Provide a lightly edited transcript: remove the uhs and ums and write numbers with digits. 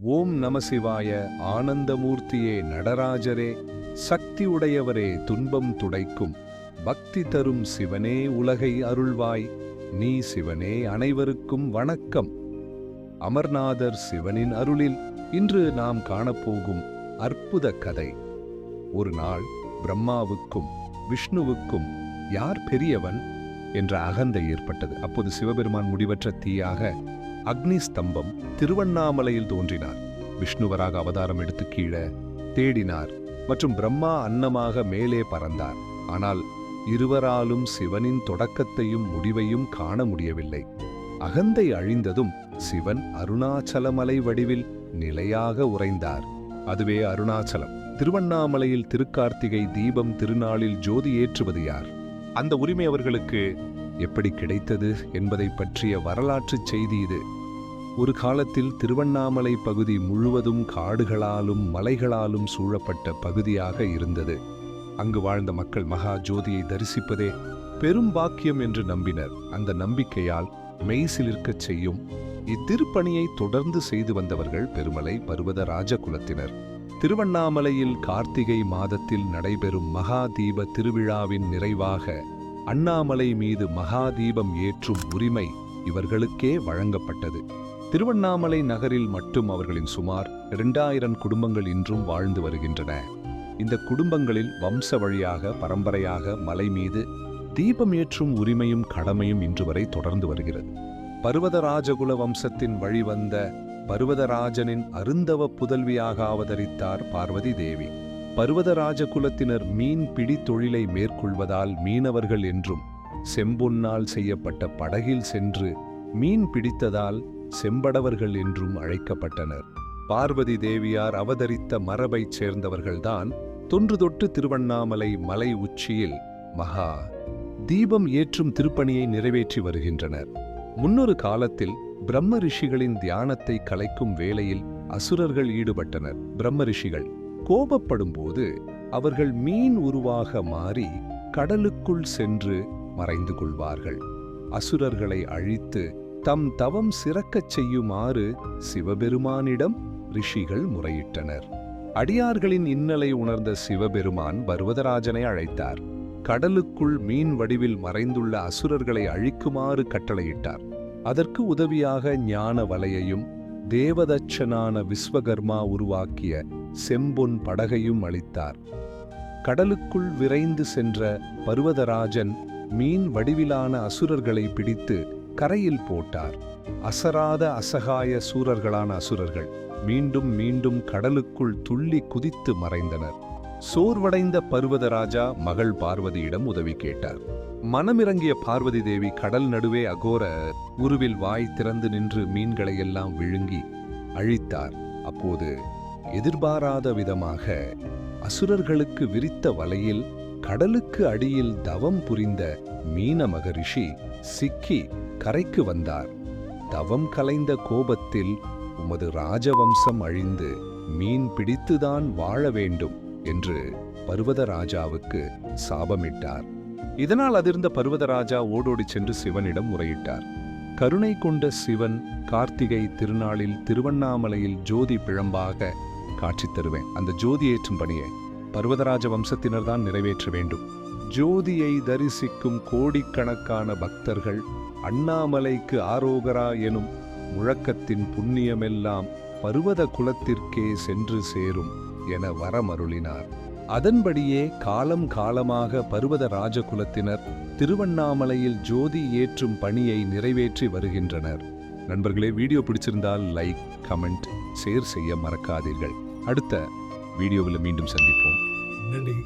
ஓம் நமசிவாய. ஆனந்தமூர்த்தியே, நடராஜரே, சக்தி உடையவரே, துன்பம் துடைக்கும் பக்தி தரும் சிவனே, உலகை அருள்வாய் நீ சிவனே. அனைவருக்கும் வணக்கம். அமர்நாதர் சிவனின் அருளில் இன்று நாம் காணப்போகும் அற்புத கதை. ஒரு நாள் பிரம்மாவுக்கும் விஷ்ணுவுக்கும் யார் பெரியவன் என்ற அகந்தை ஏற்பட்டது. அப்போது சிவபெருமான் முடிவற்ற தீயாக அக்னி ஸ்தம்பம் திருவண்ணாமலையில் தோன்றினார். விஷ்ணுவராக அவதாரம் எடுத்து கீழே தேடினார் மற்றும் பிரம்மா அன்னமாக மேலே பறந்தார். ஆனால் இருவராலும் சிவனின் தொடக்கத்தையும் முடிவையும் காண முடியவில்லை. அகந்தை அழிந்ததும் சிவன் அருணாச்சலமலை வடிவில் நிலையாக உறைந்தார். அதுவே அருணாச்சலம். திருவண்ணாமலையில் திருக்கார்த்திகை தீபம் திருநாளில் ஜோதி ஏற்றுவது யார்? அந்த உரிமை அவர்களுக்கு எப்படி கிடைத்தது என்பதை பற்றிய வரலாற்றுச் செய்தி இது. ஒரு காலத்தில் திருவண்ணாமலை பகுதி முழுவதும் காடுகளாலும் மலைகளாலும் சூழப்பட்ட பகுதியாக இருந்தது. அங்கு வாழ்ந்த மக்கள் மகா ஜோதியை தரிசிப்பதே பெரும் பாக்கியம் என்று நம்பினர். அந்த நம்பிக்கையால் மெய்சிலிர்க்கச் செய்யும் இத்திருப்பணியை தொடர்ந்து செய்து வந்தவர்கள் பெருமலை பர்வத ராஜகுலத்தினர். திருவண்ணாமலையில் கார்த்திகை மாதத்தில் நடைபெறும் மகா தீப திருவிழாவின் நிறைவாக அண்ணாமலை மீது மகா தீபம் ஏற்றும் உரிமை இவர்களுக்கே வழங்கப்பட்டது. திருவண்ணாமலை நகரில் மட்டும் அவர்களின் சுமார் 2000 குடும்பங்கள் இன்றும் வாழ்ந்து வருகின்றன. இந்த குடும்பங்களில் வம்ச வழியாக பரம்பரையாக மலை மீது தீபம் ஏற்றும் உரிமையும் கடமையும் இன்று வரை தொடர்ந்து வருகிறது. பர்வதராஜகுல வம்சத்தின் வழிவந்த பர்வதராஜனின் அருந்தவ புதல்வியாக அவதரித்தார் பார்வதி தேவி. பர்வதராஜ குலத்தினர் மீன் பிடி தொழிலை மேற்கொள்வதால் மீனவர்கள் என்றும், செம்பொன்னால் செய்யப்பட்ட படகில் சென்று மீன் பிடித்ததால் செம்படவர்கள் என்றும் அழைக்கப்பட்டனர். பார்வதி தேவியார் அவதரித்த மரபைச் சேர்ந்தவர்கள்தான் தொன்று தொட்டு திருவண்ணாமலை மலை உச்சியில் மகா தீபம் ஏற்றும் திருப்பணியை நிறைவேற்றி வருகின்றனர். முன்னொரு காலத்தில் பிரம்ம ரிஷிகளின் தியானத்தை கலைக்கும் வேளையில் அசுரர்கள் ஈடுபட்டனர். பிரம்ம ரிஷிகள் கோபப்படும் போது அவர்கள் மீன் உருவாக மாறி கடலுக்குள் சென்று மறைந்து கொள்வார்கள். அசுரர்களை அழித்து தம் தவம் சிறக்கச் செய்யுமாறு சிவபெருமானிடம் ரிஷிகள் முறையிட்டனர். அடியார்களின் இன்னலை உணர்ந்த சிவபெருமான் பர்வதராஜனை அழைத்தார். கடலுக்குள் மீன் வடிவில் மறைந்துள்ள அசுரர்களை அழிக்குமாறு கட்டளையிட்டார். அதற்கு உதவியாக ஞான வலையையும் தேவதச்சனான விஸ்வகர்மா உருவாக்கிய செம்பொன் படகையும் அளித்தார். கடலுக்குள் விரைந்து சென்ற பர்வதராஜன் மீன் வடிவிலான அசுரர்களை பிடித்து கரையில் போட்டார். அசராத அசகாய சூரர்களான அசுரர்கள் மீண்டும் மீண்டும் கடலுக்குள் துள்ளி குதித்து மறைந்தனர். சோர்வடைந்த பர்வதராஜா மகள் பார்வதியிடம் உதவி கேட்டார். மனமிறங்கிய பார்வதி தேவி கடல் நடுவே அகோர உருவில் வாய் திறந்து நின்று மீன்களை எல்லாம் விழுங்கி அழித்தார். அப்போது எதிர்பாராத விதமாக அசுரர்களுக்கு விரித்த வலையில் கடலுக்கு அடியில் தவம் புரிந்த மீன மகரிஷி சிக்கி கரைக்கு வந்தார். தவம் கலைந்த கோபத்தில், உமது ராஜவம்சம் அழிந்து மீன் பிடித்துதான் வாழ வேண்டும் என்று பர்வதராஜாவுக்கு சாபமிட்டார். இதனால் அதிர்ந்த பர்வதராஜா ஓடோடி சென்று சிவனிடம் முறையிட்டார். கருணை கொண்ட சிவன் கார்த்திகை திருநாளில் திருவண்ணாமலையில் ஜோதி பிழம்பாக காட்சி தருவேன். அந்த ஜோதி ஏற்றும் பணியை பர்வதராஜ வம்சத்தினர்தான் நிறைவேற்ற வேண்டும். ஜோதியை தரிசிக்கும் கோடிக்கணக்கான பக்தர்கள் அண்ணாமலைக்கு ஆரோகரா எனும் முழக்கத்தின் புண்ணியமெல்லாம் பர்வத குலத்திற்கே சென்று சேரும் என வரமருளினார். அதன்படியே காலம் காலமாக பர்வத ராஜகுலத்தினர் திருவண்ணாமலையில் ஜோதி ஏற்றும் பணியை நிறைவேற்றி வருகின்றனர். நண்பர்களே, வீடியோ பிடிச்சிருந்தால் லைக், கமெண்ட், ஷேர் செய்ய மறக்காதீர்கள். அடுத்த வீடியோவில் மீண்டும் சந்திப்போம். நன்றி.